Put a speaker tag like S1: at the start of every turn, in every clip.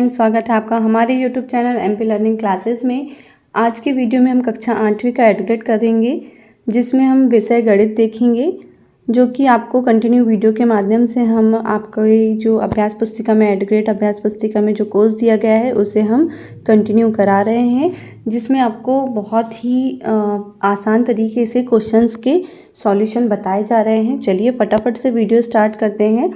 S1: Student, स्वागत है आपका हमारे YouTube channel MP learning classes में। आज के वीडियो में हम कक्षा 8वीं का एडुकेट करेंगे, जिसमें हम विषय गणित देखेंगे, जो कि आपको कंटिन्यू वीडियो के माध्यम से हम आपके जो अभ्यास पुस्तिका में एडुकेट अभ्यास पुस्तिका में जो कोर्स दिया गया है उसे हम कंटिन्यू करा रहे हैं, जिसमें आपको बहुत ही आसान तरीके से क्वेश्चंस के सॉल्यूशन बताए जा रहे हैं। चलिए फटाफट से वीडियो स्टार्ट करते हैं।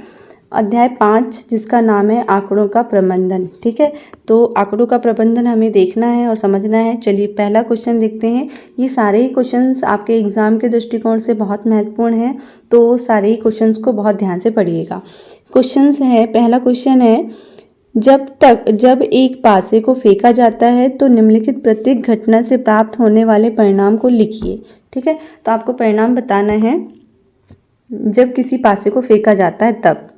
S1: अध्याय 5 जिसका नाम है आंकड़ों का प्रबंधन। ठीक है, तो आंकड़ों का प्रबंधन हमें देखना है और समझना है। चलिए पहला क्वेश्चन देखते हैं। ये सारे ही क्वेश्चंस आपके एग्जाम के दृष्टिकोण से बहुत महत्वपूर्ण हैं, तो सारे ही क्वेश्चंस को बहुत ध्यान से पढ़िएगा। क्वेश्चंस है, पहला क्वेश्चन है, जब एक पासे को फेंका जाता है तो निम्नलिखित प्रत्येक घटना से प्राप्त होने वाले परिणाम को लिखिए। ठीक है, तो आपको परिणाम बताना है जब किसी पासे को फेंका जाता है तब।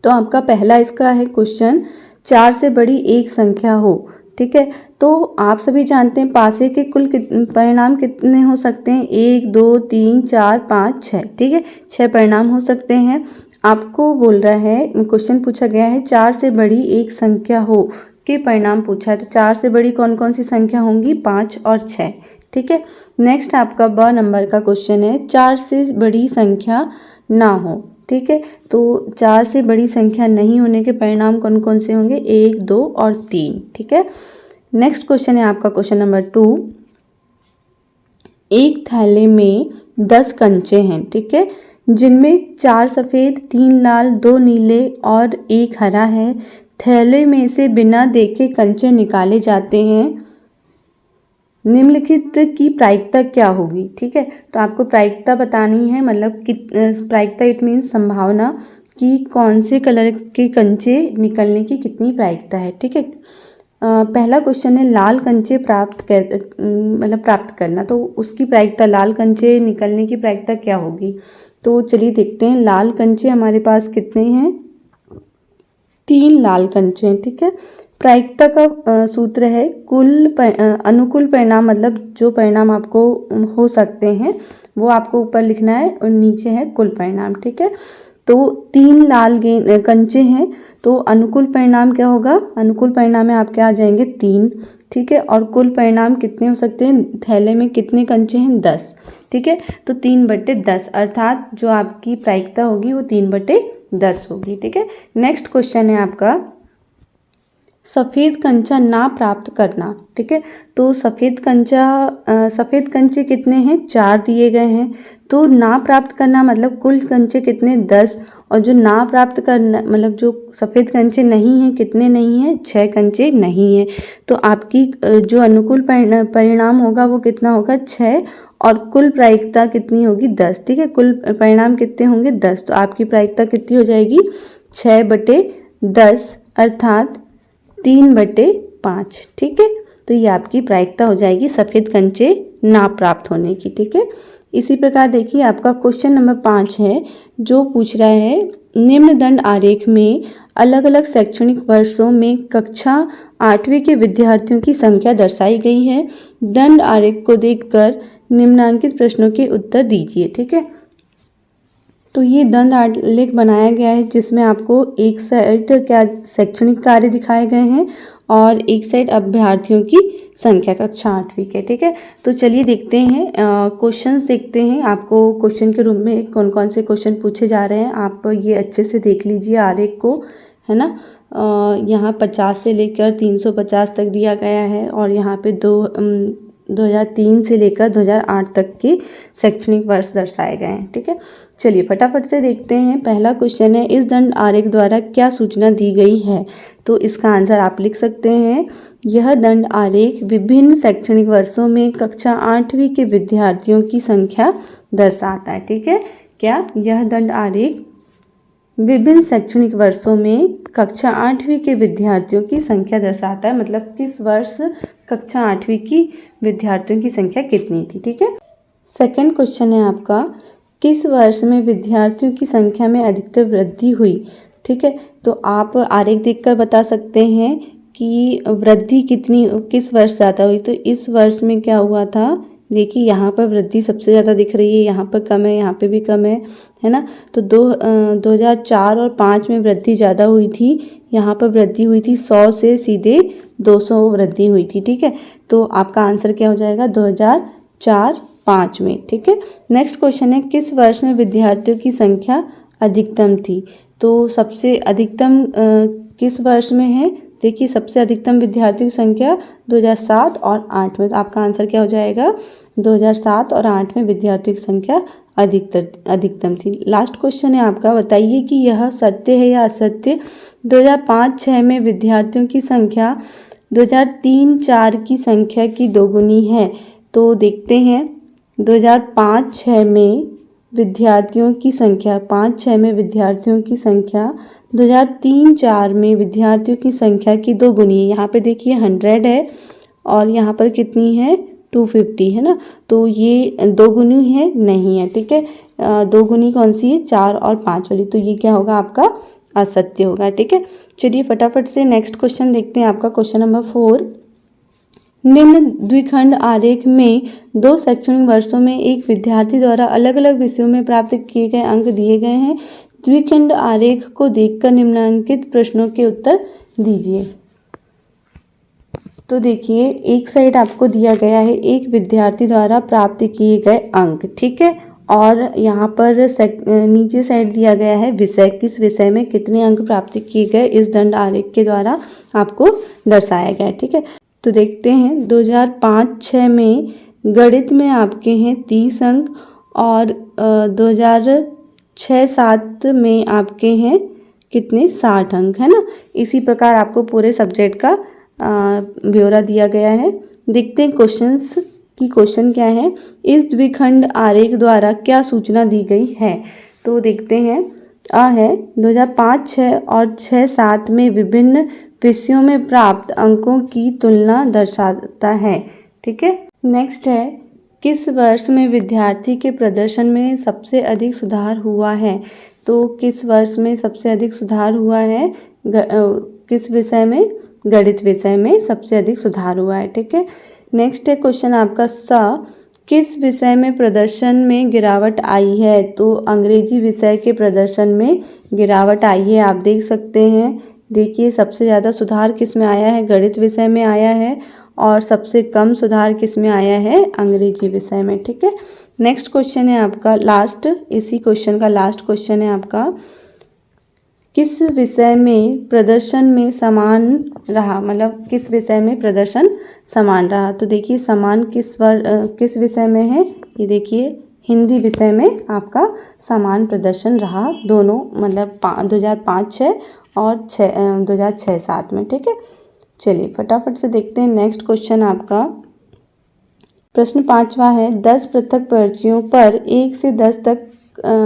S1: तो आपका पहला इसका है क्वेश्चन, 4 से बड़ी एक संख्या हो। ठीक है, तो आप सभी जानते हैं पासे के कुल परिणाम कितने हो सकते हैं, 1 2 3 4 5 6। ठीक है, 6 परिणाम हो सकते हैं। आपको बोल रहा है, क्वेश्चन पूछा गया है 4 से बड़ी एक संख्या हो के परिणाम पूछा है, तो 4 से बड़ी कौन कौन सी संख्या होंगी, 5 और 6। ठीक है, नेक्स्ट आपका ब नंबर का क्वेश्चन है, 4 से बड़ी संख्या ना हो। ठीक है, तो 4 से बड़ी संख्या नहीं होने के परिणाम कौन कौन से होंगे, 1 2 और 3। ठीक है, नेक्स्ट क्वेश्चन है आपका क्वेश्चन नंबर 2, एक थैले में 10 कंचे हैं। ठीक है, जिनमें 4 सफ़ेद 3 लाल 2 नीले और 1 हरा है। थैले में से बिना देखे कंचे निकाले जाते हैं, निम्नलिखित की प्रायिकता क्या होगी। ठीक है, तो आपको प्रायिकता बतानी है, मतलब कि प्रायिकता इट मीन्स संभावना कि कौन से कलर के कंचे निकलने की कितनी प्रायिकता है। ठीक है, पहला क्वेश्चन है लाल कंचे प्राप्त करना, तो उसकी प्रायिकता, लाल कंचे निकलने की प्रायिकता क्या होगी। तो चलिए देखते हैं, लाल कंचे हमारे पास कितने हैं, 3 लाल कंचे हैं। ठीक है, प्रायिकता का सूत्र है अनुकूल परिणाम, मतलब जो परिणाम आपको हो सकते हैं वो आपको ऊपर लिखना है और नीचे है कुल परिणाम। ठीक है, तो 3 लाल कंचे हैं, तो अनुकूल परिणाम क्या होगा, अनुकूल परिणाम में आपके आ जाएंगे 3। ठीक है, और कुल परिणाम कितने हो सकते हैं, थैले में कितने कंचे हैं, 10। ठीक है, तो 3/10 अर्थात जो आपकी प्रायिकता होगी वो 3/10 होगी। ठीक है, नेक्स्ट क्वेश्चन है आपका, सफ़ेद कंचा ना प्राप्त करना। ठीक है, तो सफ़ेद कंचे कितने हैं, 4 दिए गए हैं, तो ना प्राप्त करना मतलब कुल कंचे कितने, 10, और जो ना प्राप्त करना मतलब जो सफ़ेद कंचे नहीं हैं, कितने नहीं हैं, 6 कंचे नहीं हैं। तो आपकी जो अनुकूल परिणाम होगा वो कितना होगा, 6, और कुल प्रायिकता कितनी होगी, 10। ठीक है, कुल परिणाम कितने होंगे, 10, तो आपकी प्रायिकता कितनी हो जाएगी, 6/10 अर्थात 3/5। ठीक है, तो ये आपकी प्रायिकता हो जाएगी सफ़ेद कंचे ना प्राप्त होने की। ठीक है, इसी प्रकार देखिए आपका क्वेश्चन नंबर 5 है, जो पूछ रहा है, निम्न दंड आरेख में अलग अलग शैक्षणिक वर्षों में कक्षा 8वीं के विद्यार्थियों की संख्या दर्शाई गई है। दंड आरेख को देखकर निम्नांकित प्रश्नों के उत्तर दीजिए। ठीक है, तो ये दंड आलेख बनाया गया है, जिसमें आपको एक साइड क्या शैक्षणिक कार्य दिखाए गए हैं और एक साइड अभ्यर्थियों की संख्या कक्षा 8वीं के। ठीक है, तो चलिए देखते हैं, क्वेश्चंस देखते हैं। आपको क्वेश्चन के रूप में कौन कौन से क्वेश्चन पूछे जा रहे हैं, आप ये अच्छे से देख लीजिए आरेख को, है ना। यहाँ 50 से लेकर 350 तक दिया गया है, और यहाँ पे 2003 से लेकर 2008 तक के शैक्षणिक वर्ष दर्शाए गए हैं। ठीक है, चलिए फटाफट से देखते हैं। पहला क्वेश्चन है, इस दंड आरेख द्वारा क्या सूचना दी गई है। तो इसका आंसर आप लिख सकते हैं, यह दंड आरेख विभिन्न शैक्षणिक वर्षों में कक्षा 8वीं के विद्यार्थियों की संख्या दर्शाता है। ठीक है, क्या यह दंड आरेख विभिन्न शैक्षणिक वर्षों में कक्षा 8वीं के विद्यार्थियों की संख्या दर्शाता है, मतलब किस वर्ष कक्षा 8वीं की विद्यार्थियों की संख्या कितनी थी। ठीक है, सेकंड क्वेश्चन है आपका, किस वर्ष में विद्यार्थियों की संख्या में अधिकतर वृद्धि हुई। ठीक है, तो आप आरेख देखकर बता सकते हैं कि वृद्धि किस वर्ष ज़्यादा हुई। तो इस वर्ष में क्या हुआ था, देखिए यहाँ पर वृद्धि सबसे ज़्यादा दिख रही है, यहाँ पर कम है, यहाँ पे भी कम है ना। तो 2004 और 5 में वृद्धि ज़्यादा हुई थी, यहाँ पर वृद्धि हुई थी 100 से सीधे 200 वृद्धि हुई थी, ठीक है। तो आपका आंसर क्या हो जाएगा 2004-5 में, ठीक है। नेक्स्ट क्वेश्चन है, किस वर्ष में विद्यार्थियों की संख्या अधिकतम थी? तो सबसे अधिकतम किस वर्ष में है? देखिए सबसे अधिकतम विद्यार्थियों की संख्या 2007 और 8 में। तो आपका आंसर क्या हो जाएगा 2007 और 8 में विद्यार्थियों की संख्या अधिकतम थी। लास्ट क्वेश्चन है आपका, बताइए कि यह सत्य है या असत्य। 2005-6 में विद्यार्थियों की संख्या 2003-4 की संख्या की दोगुनी है। तो देखते हैं 2005-6 में विद्यार्थियों की संख्या 5-6 में विद्यार्थियों की संख्या 2003-4 में विद्यार्थियों की संख्या की दोगुनी है। यहाँ पे देखिए 100 है और यहाँ पर कितनी है 250 है ना। तो ये दोगुनी है नहीं है, ठीक है। दोगुनी कौन सी है 4 और 5 वाली। तो ये क्या होगा आपका असत्य होगा, ठीक है। चलिए फटाफट से नेक्स्ट क्वेश्चन देखते हैं आपका क्वेश्चन नंबर 4। निम्न द्विखंड आरेख में 2 शैक्षणिक वर्षों में एक विद्यार्थी द्वारा अलग अलग विषयों में प्राप्त किए गए अंक दिए गए हैं। द्विखंड आरेख को देखकर निम्नलिखित प्रश्नों के उत्तर दीजिए। तो देखिए एक साइड आपको दिया गया है एक विद्यार्थी द्वारा प्राप्त किए गए अंक, ठीक है। और यहाँ पर नीचे साइड दिया गया है विषय, किस विषय में कितने अंक प्राप्त किए गए इस दंड आरेख के द्वारा आपको दर्शाया गया है, ठीक है। तो देखते हैं 2005-6 में गणित में आपके हैं 30 अंक और 2006-7 में आपके हैं कितने 60 अंक, है ना। इसी प्रकार आपको पूरे सब्जेक्ट का ब्यौरा दिया गया है। देखते हैं क्वेश्चंस की क्वेश्चन क्या है, इस द्विखंड आरेख द्वारा क्या सूचना दी गई है। तो देखते हैं है 2005-6 और 6-7 में विभिन्न विषयों में प्राप्त अंकों की तुलना दर्शाता है, ठीक है। नेक्स्ट है, किस वर्ष में विद्यार्थी के प्रदर्शन में सबसे अधिक सुधार हुआ है। तो किस वर्ष में सबसे अधिक सुधार हुआ है, किस विषय में, गणित विषय में सबसे अधिक सुधार हुआ है, ठीक है। नेक्स्ट है क्वेश्चन आपका किस विषय में प्रदर्शन में गिरावट आई है। तो अंग्रेजी विषय के प्रदर्शन में गिरावट आई है, आप देख सकते हैं। देखिए सबसे ज़्यादा सुधार किस में आया है, गणित विषय में आया है और सबसे कम सुधार किस में आया है, अंग्रेजी विषय में, ठीक है। नेक्स्ट क्वेश्चन है आपका लास्ट, इसी क्वेश्चन का लास्ट क्वेश्चन है आपका, किस विषय में प्रदर्शन में समान रहा, मतलब किस विषय में प्रदर्शन समान रहा। तो देखिए समान किस विषय में है, ये देखिए हिंदी विषय में आपका समान प्रदर्शन रहा दोनों, मतलब 2005-6 और 2006-7 में, ठीक है। चलिए फटाफट से देखते हैं नेक्स्ट क्वेश्चन आपका। प्रश्न 5वां है, 10 पृथक पर्चियों पर 1 से 10 तक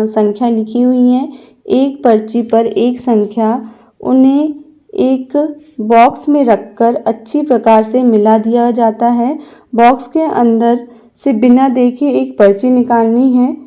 S1: संख्या लिखी हुई है। एक पर्ची पर एक संख्या, उन्हें एक बॉक्स में रखकर अच्छी प्रकार से मिला दिया जाता है। बॉक्स के अंदर से बिना देखे एक पर्ची निकालनी है,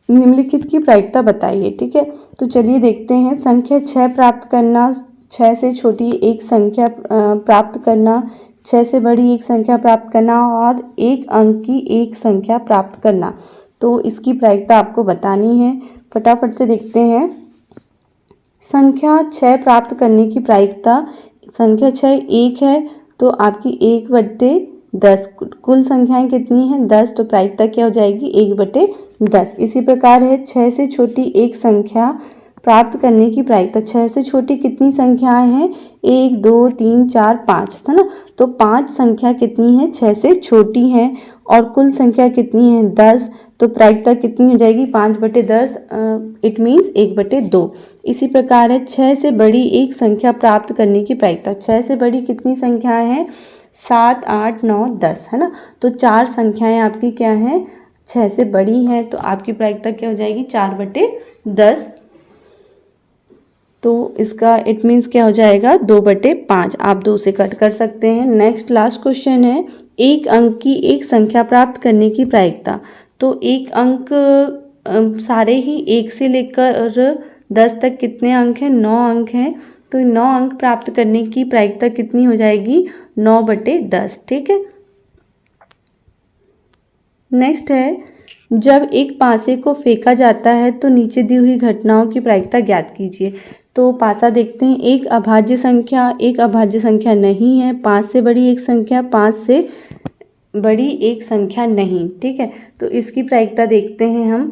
S1: निम्नलिखित की प्रायिकता बताइए, ठीक है। तो चलिए देखते हैं, संख्या 6 प्राप्त करना, 6 से छोटी एक संख्या प्राप्त करना, 6 से बड़ी एक संख्या प्राप्त करना और 1 अंक की एक संख्या प्राप्त करना। तो इसकी प्रायिकता आपको बतानी है, फटाफट से देखते हैं। संख्या 6 प्राप्त करने की प्रायिकता, संख्या 6 1 है तो आपकी 1/10, कुल संख्याएं कितनी हैं 10, तो प्रायिकता क्या हो जाएगी 1/10। इसी प्रकार है 6 से छोटी एक संख्या प्राप्त करने की प्रायिकता, 6 से छोटी कितनी संख्याएं हैं 1 2 3 4 5, था ना। तो 5 संख्या कितनी है 6 से छोटी है और कुल संख्या कितनी है 10, तो प्रायिकता कितनी हो जाएगी 5/10, इट मीन्स 1/2। इसी प्रकार है 6 से बड़ी एक संख्या प्राप्त करने की प्रायिकता, 6 से बड़ी कितनी संख्याएं हैं 7 8 9 10, है ना। तो 4 संख्याएं आपकी क्या हैं 6 से बड़ी हैं, तो आपकी प्रायिकता क्या हो जाएगी 4/10। तो इसका इट मीन्स क्या हो जाएगा 2/5, आप 2 से कट कर सकते हैं। नेक्स्ट लास्ट क्वेश्चन है, एक अंक की एक संख्या प्राप्त करने की प्रायिकता। तो एक अंक सारे ही 1 से लेकर 10 तक कितने अंक हैं 9 अंक हैं, तो 9 अंक प्राप्त करने की प्रायिकता कितनी हो जाएगी 9/10, ठीक है। नेक्स्ट है, जब एक पासे को फेंका जाता है तो नीचे दी हुई घटनाओं की प्रायिकता ज्ञात कीजिए। तो पासा देखते हैं, एक अभाज्य संख्या नहीं है, 5 से बड़ी एक संख्या, 5 से बड़ी एक संख्या नहीं। ठीक है, तो इसकी प्रायिकता देखते हैं हम।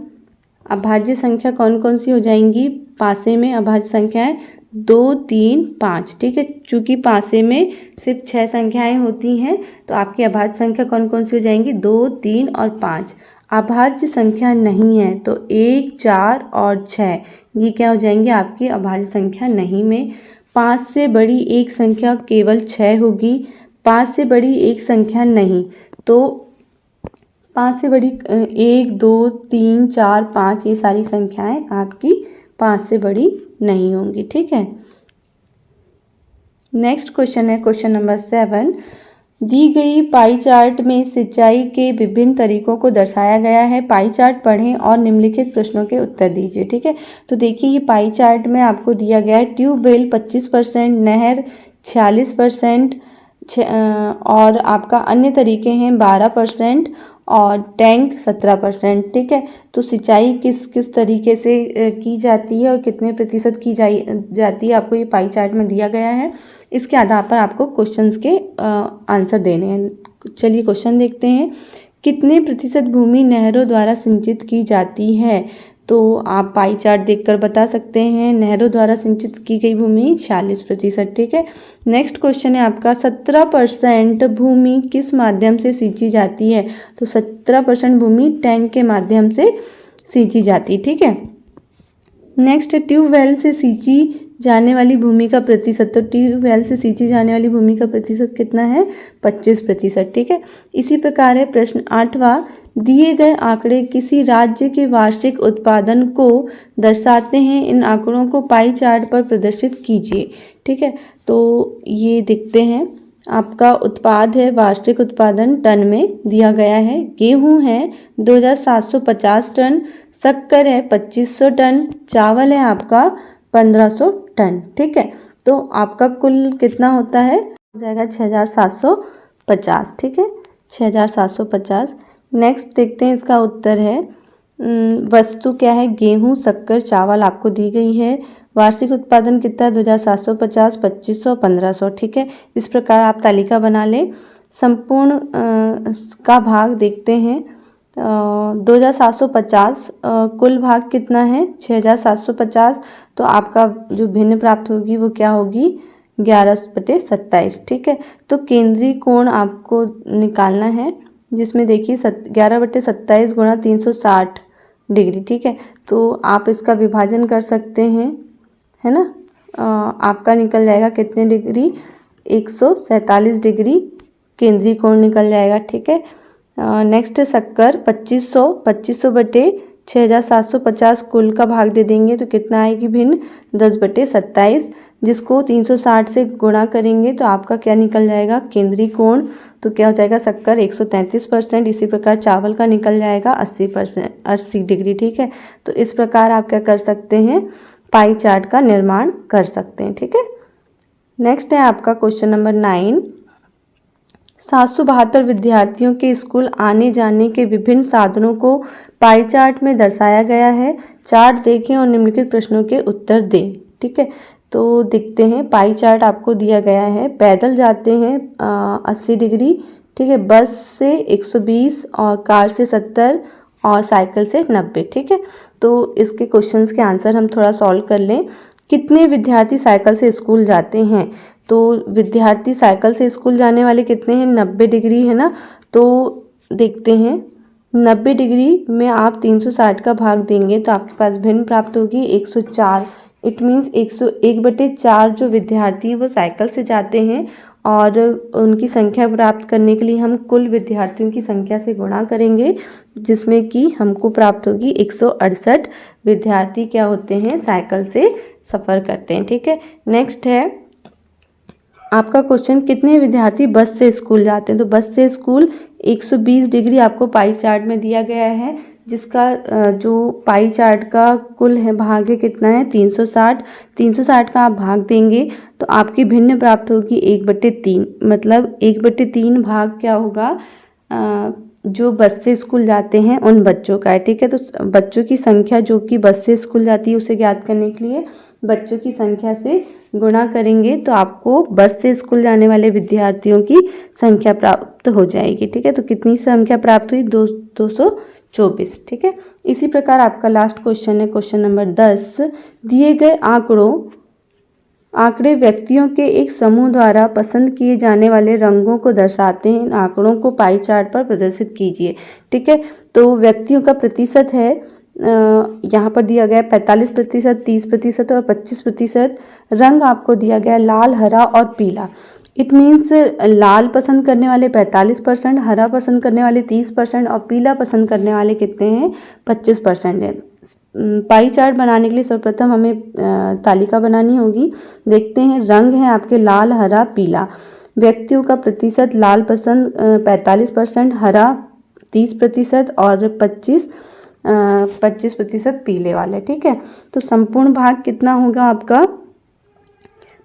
S1: अभाज्य संख्या कौन कौन सी हो जाएंगी पासे में? अभाज्य संख्याएं 2, 3, 5। ठीक है, चूंकि पासे में सिर्फ 6 संख्याएं होती हैं तो आपकी अभाज्य संख्या कौन कौन सी हो जाएंगी? 2, 3 और 5। अभाज्य संख्या नहीं है तो 1, 4 और 6 ये क्या हो जाएंगे आपकी अभाज्य संख्या नहीं में। 5 से बड़ी एक संख्या केवल 6 होगी, 5 से बड़ी एक संख्या नहीं। तो 5 से बड़ी 1, 2, 3, 4, 5 ये सारी संख्याएं आपकी 5 से बड़ी नहीं होंगी। ठीक है, नेक्स्ट क्वेश्चन है क्वेश्चन नंबर 7। दी गई पाई चार्ट में सिंचाई के विभिन्न तरीकों को दर्शाया गया है। पाई चार्ट पढ़ें और निम्नलिखित प्रश्नों के उत्तर दीजिए। ठीक है, तो देखिए ये पाई चार्ट में आपको दिया गया है ट्यूबवेल 25%, नहर 46% और आपका अन्य तरीके हैं 12% और टैंक 17%। ठीक है, तो सिंचाई किस किस तरीके से की जाती है और कितने प्रतिशत की जाती है आपको ये पाई चार्ट में दिया गया है। इसके आधार पर आपको क्वेश्चंस के आंसर देने हैं। चलिए क्वेश्चन देखते हैं। कितने प्रतिशत भूमि नहरों द्वारा सिंचित की जाती है? तो आप पाई चार्ट देखकर बता सकते हैं। नहरों द्वारा सिंचित की गई भूमि 46%। ठीक है, नेक्स्ट क्वेश्चन है आपका 17% भूमि किस माध्यम से सींची जाती है? तो 17% भूमि टैंक के माध्यम से सींची जाती है। ठीक है, नेक्स्ट है ट्यूबवेल से सींची जाने वाली भूमि का प्रतिशत। तो ट्यूबवेल से सींची जाने वाली भूमि का प्रतिशत कितना है? 25%। ठीक है, इसी प्रकार है प्रश्न 8वां। दिए गए आंकड़े किसी राज्य के वार्षिक उत्पादन को दर्शाते हैं, इन आंकड़ों को पाई चार्ट पर प्रदर्शित कीजिए। ठीक है, तो ये देखते हैं आपका उत्पाद है वार्षिक उत्पादन टन में दिया गया है। गेहूं है 2750 टन, शक्कर है 2500 टन, चावल है आपका 1500 टन। ठीक है, तो आपका कुल कितना होता है? हो जाएगा 6750। ठीक है, 6750। नेक्स्ट देखते हैं इसका उत्तर है वस्तु क्या है? गेहूं, शक्कर, चावल आपको दी गई है। वार्षिक उत्पादन कितना है? 2750, 2500, 1500। ठीक है, इस प्रकार आप तालिका बना लें। संपूर्ण का भाग देखते हैं 2750, कुल भाग कितना है? 6750। तो आपका जो भिन्न प्राप्त होगी वो क्या होगी? 11/27। ठीक है, तो केंद्रीय कोण आपको निकालना है, जिसमें देखिए 11/27 गुणा 360 डिग्री। ठीक है, तो आप इसका विभाजन कर सकते हैं, है ना। आपका निकल जाएगा कितने डिग्री? 147 डिग्री केंद्रीय कोण निकल जाएगा। ठीक है, नेक्स्ट शक्कर 2500 बटे 6750 कुल का भाग दे देंगे तो कितना आएगी भिन्न? 10/27, जिसको 360 से गुणा करेंगे तो आपका क्या निकल जाएगा? केंद्रीय कोण। तो क्या हो जाएगा? शक्कर 133%। इसी प्रकार चावल का निकल जाएगा 80 डिग्री। ठीक है, तो इस प्रकार आप क्या कर सकते हैं? पाई चार्ट का निर्माण कर सकते हैं। ठीक है, नेक्स्ट है आपका क्वेश्चन नंबर 9। 772 विद्यार्थियों के स्कूल आने जाने के विभिन्न साधनों को पाई चार्ट में दर्शाया गया है। चार्ट देखें और निम्नलिखित प्रश्नों के उत्तर दें। ठीक है, तो देखते हैं पाई चार्ट आपको दिया गया है। पैदल जाते हैं 80 डिग्री। ठीक है, बस से 120 और कार से 70 और साइकिल से 90। ठीक है, तो इसके क्वेश्चंस के आंसर हम थोड़ा सॉल्व कर लें। कितने विद्यार्थी साइकिल से स्कूल जाते हैं? तो विद्यार्थी साइकिल से स्कूल जाने वाले कितने हैं? 90 डिग्री, है ना। तो देखते हैं 90 डिग्री में आप 360 का भाग देंगे तो आपके पास भिन्न प्राप्त होगी 104। इट मीन्स 101/4 जो विद्यार्थी हैं वो साइकिल से जाते हैं और उनकी संख्या प्राप्त करने के लिए हम कुल विद्यार्थियों की संख्या से गुणा करेंगे, जिसमें कि हमको प्राप्त होगी 168 विद्यार्थी क्या होते हैं? साइकिल से सफ़र करते हैं। ठीक है, नेक्स्ट है आपका क्वेश्चन कितने विद्यार्थी बस से स्कूल जाते हैं? तो बस से स्कूल 120 डिग्री आपको पाई चार्ट में दिया गया है, जिसका जो पाई चार्ट का कुल है भाग है कितना है? 360। 360 का आप भाग देंगे तो आपकी भिन्न प्राप्त होगी 1/3। मतलब 1/3 भाग क्या होगा? जो बस से स्कूल जाते हैं उन बच्चों का है, ठीक है। तो बच्चों की संख्या जो कि बस से स्कूल जाती है उसे ज्ञात करने के लिए बच्चों की संख्या से गुणा करेंगे तो आपको बस से स्कूल जाने वाले विद्यार्थियों की संख्या प्राप्त हो जाएगी, ठीक है। तो कितनी संख्या प्राप्त हुई? 224, ठीक है। इसी प्रकार आपका लास्ट क्वेश्चन है क्वेश्चन नंबर 10। दिए गए आंकड़े व्यक्तियों के एक समूह द्वारा पसंद किए जाने वाले रंगों को दर्शाते हैं। इन आंकड़ों को पाई चार्ट पर प्रदर्शित कीजिए, ठीक है। तो व्यक्तियों का प्रतिशत है, यहाँ पर दिया गया 45%, 30% और 25%। रंग आपको दिया गया लाल, हरा और पीला। इट मीन्स लाल पसंद करने वाले 45%, हरा पसंद करने वाले 30% और पीला पसंद करने वाले कितने हैं? 25% है। पाई चार्ट बनाने के लिए सर्वप्रथम हमें तालिका बनानी होगी। देखते हैं, रंग है आपके लाल, हरा, पीला। व्यक्तियों का प्रतिशत लाल पसंद 45%, हरा 30% और 25% पीले वाले, ठीक है। तो संपूर्ण भाग कितना होगा आपका?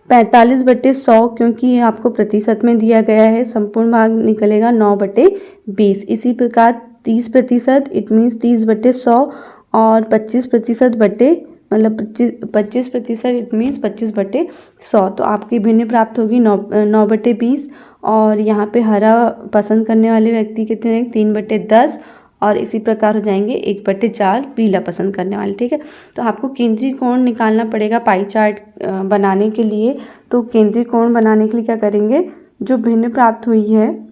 S1: 45/100, क्योंकि ये आपको प्रतिशत में दिया गया है। संपूर्ण भाग निकलेगा 9/20। इसी प्रकार 30%, इट मीन्स 30/100 और 25% बटे मतलब 25%, इट मीन्स 25/100। तो आपकी भिन्न प्राप्त होगी 9/20। और यहाँ पे हरा पसंद करने वाले व्यक्ति कितने हैं? 3/10। और इसी प्रकार हो जाएंगे 1/4 पीला पसंद करने वाले, ठीक है। तो आपको केंद्रीय कोण निकालना पड़ेगा पाई चार्ट बनाने के लिए। तो केंद्रीय कोण बनाने के लिए क्या करेंगे? जो भिन्न प्राप्त हुई है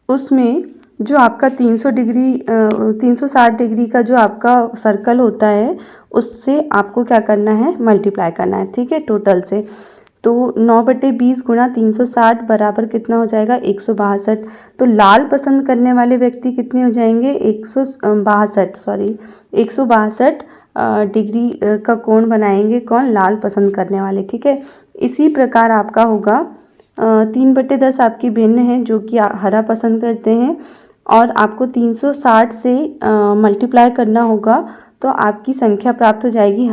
S1: उसमें जो आपका 360 डिग्री का जो आपका सर्कल होता है उससे आपको क्या करना है? मल्टीप्लाई करना है, ठीक है, टोटल से। तो 9/20 गुणा 360 बराबर कितना हो जाएगा? 162। तो लाल पसंद करने वाले व्यक्ति कितने हो जाएंगे? 162 डिग्री का कोण बनाएंगे। कौन? लाल पसंद करने वाले, ठीक है। इसी प्रकार आपका होगा 3/10 आपकी भिन्न है जो कि हरा पसंद करते हैं और आपको 360 से मल्टीप्लाई करना होगा तो आपकी संख्या प्राप्त हो जाएगी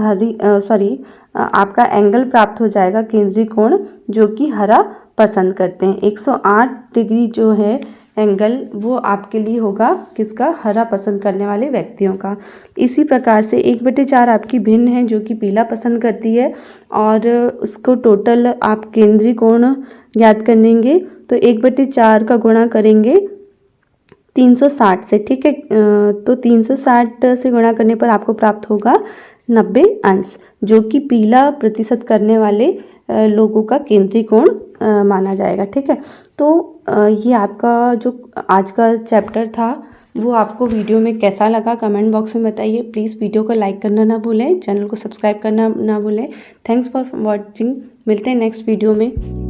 S1: आपका एंगल प्राप्त हो जाएगा केंद्रीय कोण जो कि हरा पसंद करते हैं। 108 डिग्री जो है एंगल वो आपके लिए होगा किसका? हरा पसंद करने वाले व्यक्तियों का। इसी प्रकार से 1/4 आपकी भिन्न है जो कि पीला पसंद करती है और उसको टोटल आप केंद्रीय कोण याद करेंगे। तो 1/4 का गुणा करेंगे 360 से, ठीक है। तो 360 से गुणा करने पर आपको प्राप्त होगा 90 अंश जो कि पीला प्रतिशत करने वाले लोगों का केंद्रीय कोण माना जाएगा, ठीक है। तो ये आपका जो आज का चैप्टर था वो आपको वीडियो में कैसा लगा कमेंट बॉक्स में बताइए। प्लीज़ वीडियो को लाइक करना ना भूलें, चैनल को सब्सक्राइब करना ना भूलें। Thanks for watching. मिलते हैं नेक्स्ट वीडियो में।